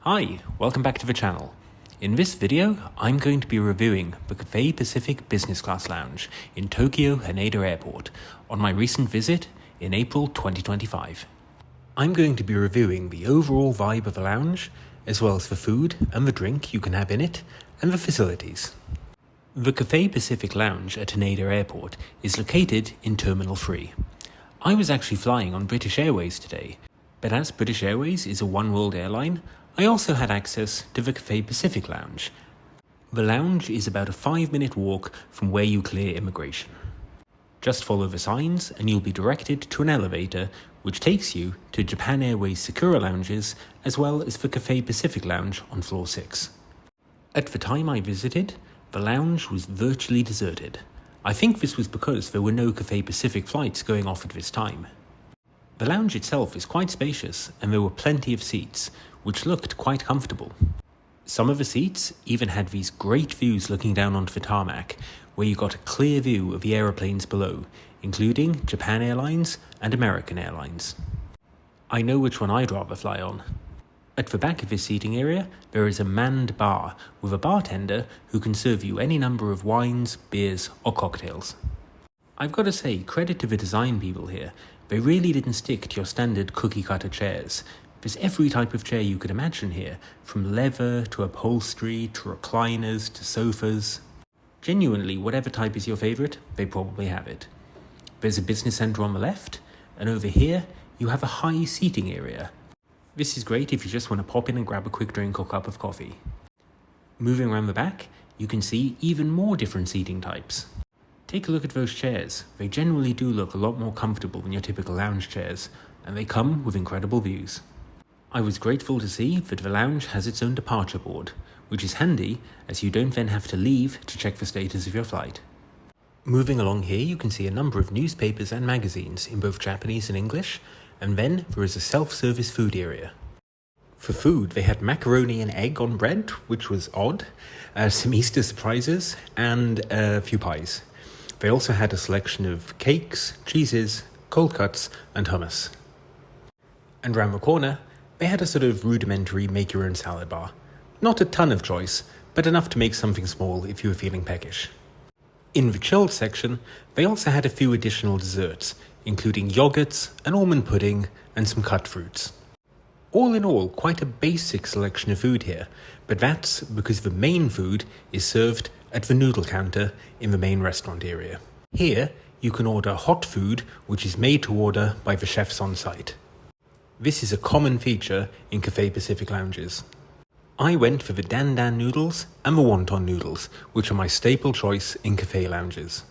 Hi, welcome back to the channel. In this video, I'm going to be reviewing the Cathay Pacific Business Class Lounge in Tokyo Haneda Airport on my recent visit in April 2025. I'm going to be reviewing the overall vibe of the lounge, as well as the food and the drink you can have in it, and the facilities. The Cathay Pacific Lounge at Haneda Airport is located in Terminal 3. I was actually flying on British Airways today, but as British Airways is a one-world airline, I also had access to the Cathay Pacific Lounge. The lounge is about a 5-minute walk from where you clear immigration. Just follow the signs and you'll be directed to an elevator which takes you to Japan Airways Sakura lounges as well as the Cathay Pacific Lounge on floor 6. At the time I visited, the lounge was virtually deserted. I think this was because there were no Cathay Pacific flights going off at this time. The lounge itself is quite spacious and there were plenty of seats, which looked quite comfortable. Some of the seats even had these great views looking down onto the tarmac, where you got a clear view of the aeroplanes below, including Japan Airlines and American Airlines. I know which one I'd rather fly on. At the back of this seating area, there is a manned bar with a bartender who can serve you any number of wines, beers, or cocktails. I've got to say, credit to the design people here. They really didn't stick to your standard cookie-cutter chairs. There's every type of chair you could imagine here, from leather to upholstery to recliners to sofas. Genuinely, whatever type is your favourite, they probably have it. There's a business centre on the left, and over here you have a high seating area. This is great if you just want to pop in and grab a quick drink or cup of coffee. Moving around the back, you can see even more different seating types. Take a look at those chairs. They generally do look a lot more comfortable than your typical lounge chairs, and they come with incredible views. I was grateful to see that the lounge has its own departure board, which is handy as you don't then have to leave to check the status of your flight. Moving along here, you can see a number of newspapers and magazines in both Japanese and English, and then there is a self-service food area. For food, they had macaroni and egg on bread, which was odd, some Easter surprises, and a few pies. They also had a selection of cakes, cheeses, cold cuts, and hummus. And round the corner, they had a sort of rudimentary make-your-own salad bar. Not a ton of choice, but enough to make something small if you were feeling peckish. In the chilled section, they also had a few additional desserts, including yogurts, an almond pudding, and some cut fruits. All in all, quite a basic selection of food here, but that's because the main food is served at the noodle counter in the main restaurant area. Here, you can order hot food, which is made to order by the chefs on site. This is a common feature in Cathay Pacific lounges. I went for the dan dan noodles and the wonton noodles, which are my staple choice in Cathay lounges.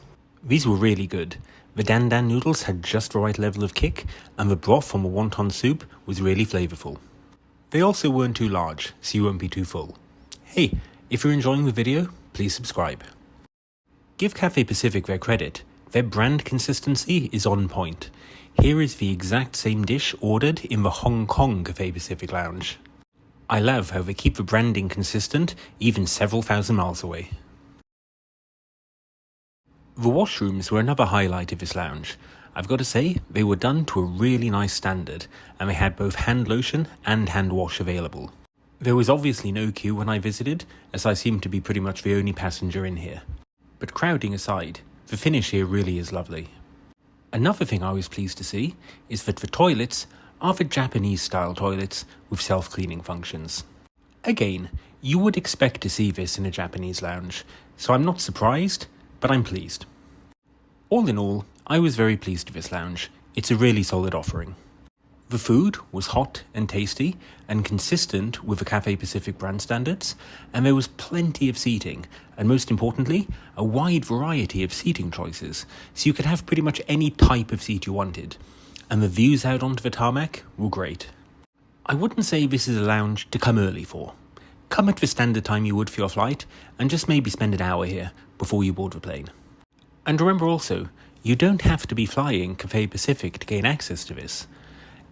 These were really good. The dan dan noodles had just the right level of kick, and the broth from the wonton soup was really flavourful. They also weren't too large, so you won't be too full. Hey, if you're enjoying the video, please subscribe. Give Cathay Pacific their credit. Their brand consistency is on point. Here is the exact same dish ordered in the Hong Kong Cathay Pacific Lounge. I love how they keep the branding consistent even several thousand miles away. The washrooms were another highlight of this lounge. I've got to say, they were done to a really nice standard, and they had both hand lotion and hand wash available. There was obviously no queue when I visited, as I seemed to be pretty much the only passenger in here. But crowding aside, the finish here really is lovely. Another thing I was pleased to see is that the toilets are the Japanese-style toilets with self-cleaning functions. Again, you would expect to see this in a Japanese lounge, so I'm not surprised, but I'm pleased. All in all, I was very pleased with this lounge. It's a really solid offering. The food was hot and tasty and consistent with the Cathay Pacific brand standards, and there was plenty of seating, and most importantly, a wide variety of seating choices, so you could have pretty much any type of seat you wanted, and the views out onto the tarmac were great. I wouldn't say this is a lounge to come early for. Come at the standard time you would for your flight, and just maybe spend an hour here before you board the plane. And remember also, you don't have to be flying Cathay Pacific to gain access to this.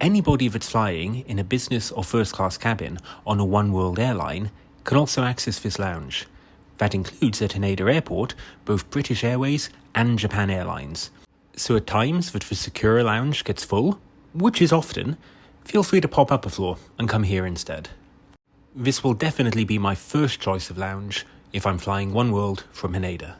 Anybody that's flying in a business or first class cabin on a one-world airline can also access this lounge. That includes at Haneda Airport both British Airways and Japan Airlines. So at times that the Sakura lounge gets full, which is often, feel free to pop up a floor and come here instead. this will definitely be my first choice of lounge if I'm flying One World from Haneda.